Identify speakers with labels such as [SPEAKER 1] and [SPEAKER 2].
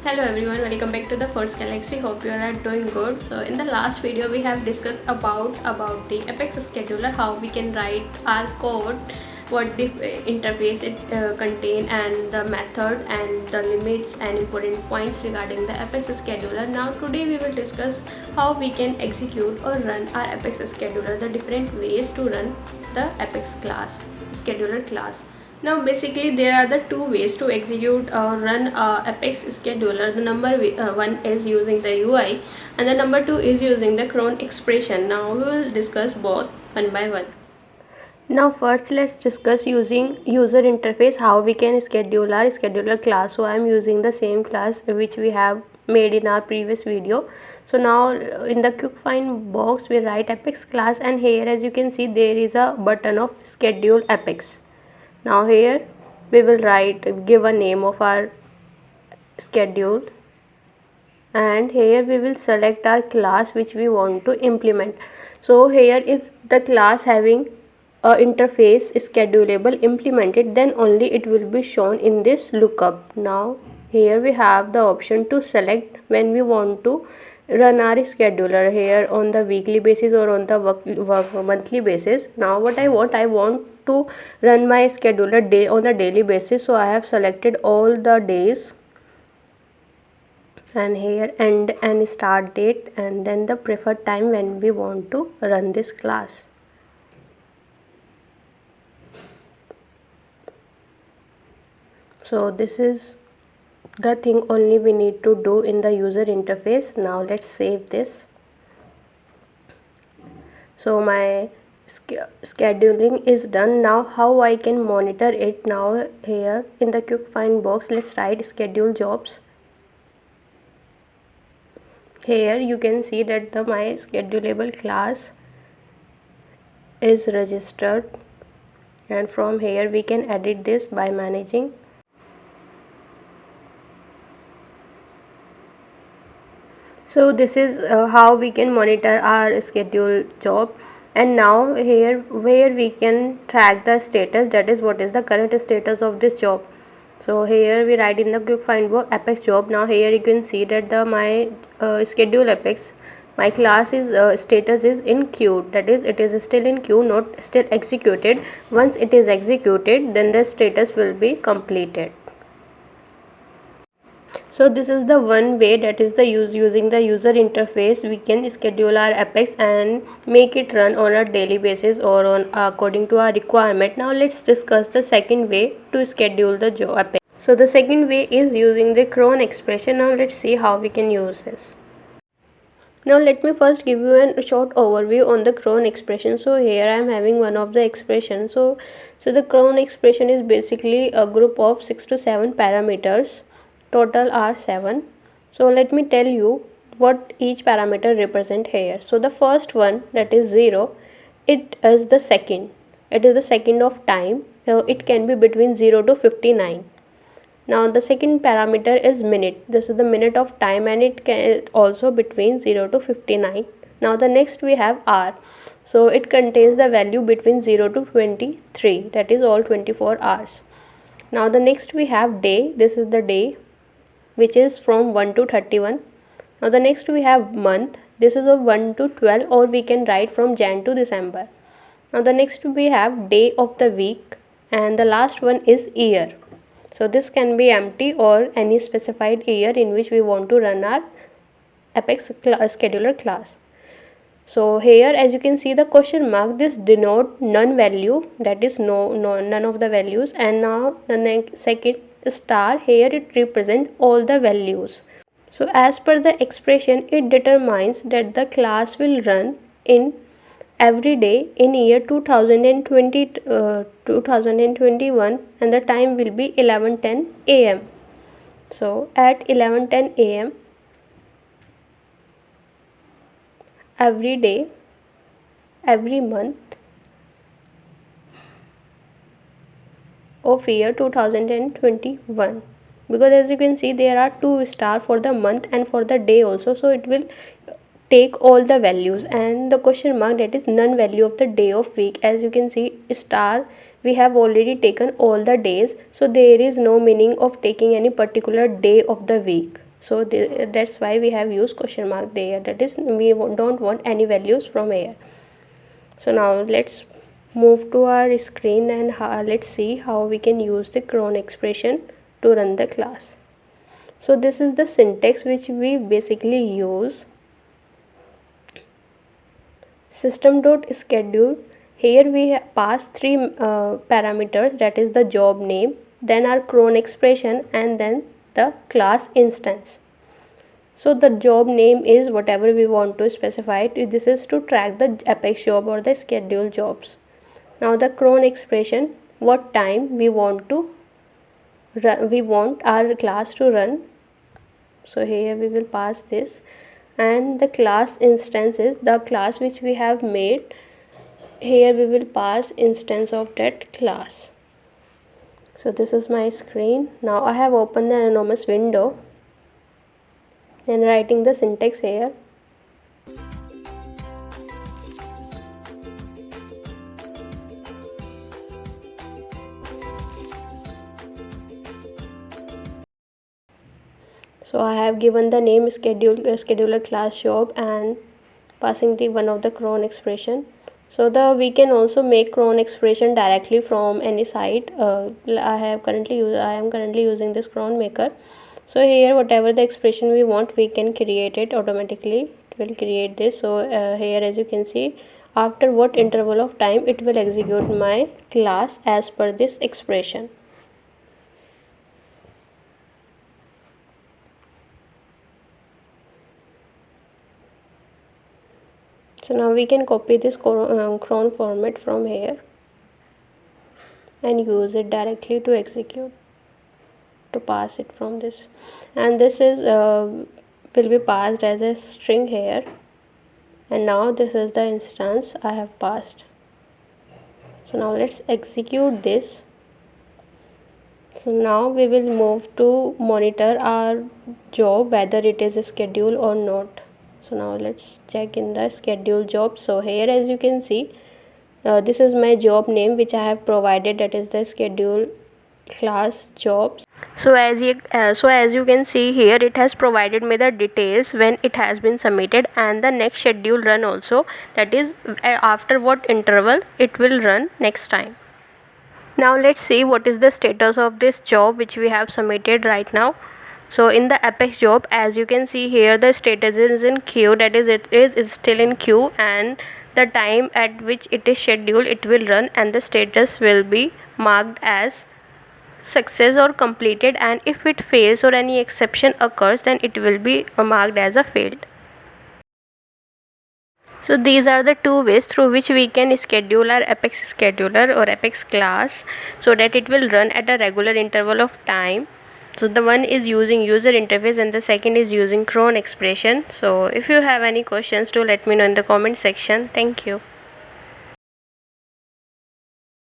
[SPEAKER 1] Hello everyone, welcome back to the First Galaxy. Hope you all are doing good. So in the last video we have discussed about the Apex scheduler, how we can write our code, what the interface it contain, and the method and the limits and important points regarding the Apex scheduler. Now today we will discuss how we can execute or run our Apex scheduler, the different ways to run the Apex class scheduler class. Now basically there are the two ways to execute or run Apex scheduler. The number one is using the UI and the number two is using the cron expression. Now we will discuss both one by one. Now first let's discuss using user interface, how we can schedule our scheduler class. So I am using the same class which we have made in our previous video. So now in the quick find box we write Apex class, and here as you can see there is a button of schedule Apex. Now here we will give a name of our schedule, and here we will select our class which we want to implement. So here if the class having a interface schedulable implemented, then only it will be shown in this lookup. Now here we have the option to select when we want to run our scheduler, here on the weekly basis or on the monthly basis. Now what I want to run my scheduler day on a daily basis, so I have selected all the days, and here end and start date, and then the preferred time when we want to run this class. So this is the thing only we need to do in the user interface. Now let's save this. So my scheduling is done. Now how I can monitor it? Now here in the quick find box let's write schedule jobs. Here you can see that my schedulable class is registered, and from here we can edit this by managing. So this is how we can monitor our schedule job. And now here where we can track the status, that is what is the current status of this job. So here we write in the quick find box Apex job. Now here you can see that my schedule Apex, my class is status is in queue, that is it is still in queue, not still executed. Once it is executed, then the status will be completed. So this is the one way, that is the using the user interface we can schedule our Apex and make it run on a daily basis or on according to our requirement. Now let's discuss the second way to schedule the job Apex. So the second way is using the cron expression. Now let's see how we can use this. Now let me first give you a short overview on the cron expression. So here I am having one of the expression. So the cron expression is basically a group of 6 to 7 parameters. Total are 7. So let me tell you what each parameter represent here. So the first one, that is 0, it is the second. It is the second of time. So it can be between 0 to 59. Now the second parameter is minute. This is the minute of time, and it can also between 0 to 59. Now the next we have hour. So it contains the value between 0 to 23, that is all 24 hours. Now the next we have day. This is the day which is from 1 to 31. Now the next we have month. This is of 1 to 12, or we can write from Jan to December. Now the next we have day of the week, and the last one is year. So this can be empty or any specified year in which we want to run our Apex scheduler class. So here as you can see the question mark, this denote none value, that is none of the values. And now the second star, here it represents all the values. So as per the expression, it determines that the class will run in every day in year 2021, and the time will be 11:10 am. So at 11:10 am every day, every month of year 2021, because as you can see there are 2 star for the month and for the day also. So it will take all the values, and the question mark, that is none value of the day of week. As you can see star, we have already taken all the days, so there is no meaning of taking any particular day of the week. So that's why we have used question mark there, that is we don't want any values from here. So now let's move to our screen and let's see how we can use the cron expression to run the class. So this is the syntax which we basically use. System.schedule, here we pass three parameters, that is the job name, then our cron expression, and then the class instance. So the job name is whatever we want to specify it. This is to track the Apex job or the schedule jobs. Now the cron expression, what time we want our class to run. So here we will pass this, and the class instance is the class which we have made. Here we will pass instance of that class. So this is my screen. Now I have opened the anonymous window and writing the syntax here. So I have given the name scheduler class job and passing the one of the cron expression. So we can also make cron expression directly from any site. I am currently using this cron maker. So here whatever the expression we want, we can create it automatically. It will create this. So here as you can see, after what interval of time it will execute my class as per this expression. So now we can copy this cron format from here and use it directly to execute, to pass it from this, and this is will be passed as a string here, and now this is the instance I have passed. So now let's execute this. So now we will move to monitor our job whether it is scheduled or not. So now let's check in the schedule job. So here as you can see, this is my job name which I have provided, that is the schedule class jobs. So as you can see here, it has provided me the details when it has been submitted and the next schedule run also, that is after what interval it will run next time. Now let's see what is the status of this job which we have submitted right now. So in the Apex job, as you can see here, the status is in queue, that is it is still in queue, and the time at which it is scheduled it will run, and the status will be marked as success or completed, and if it fails or any exception occurs, then it will be marked as a failed. So these are the two ways through which we can schedule our Apex scheduler or Apex class so that it will run at a regular interval of time. So the one is using user interface and the second is using cron expression. So if you have any questions, do let me know in the comment section. Thank you.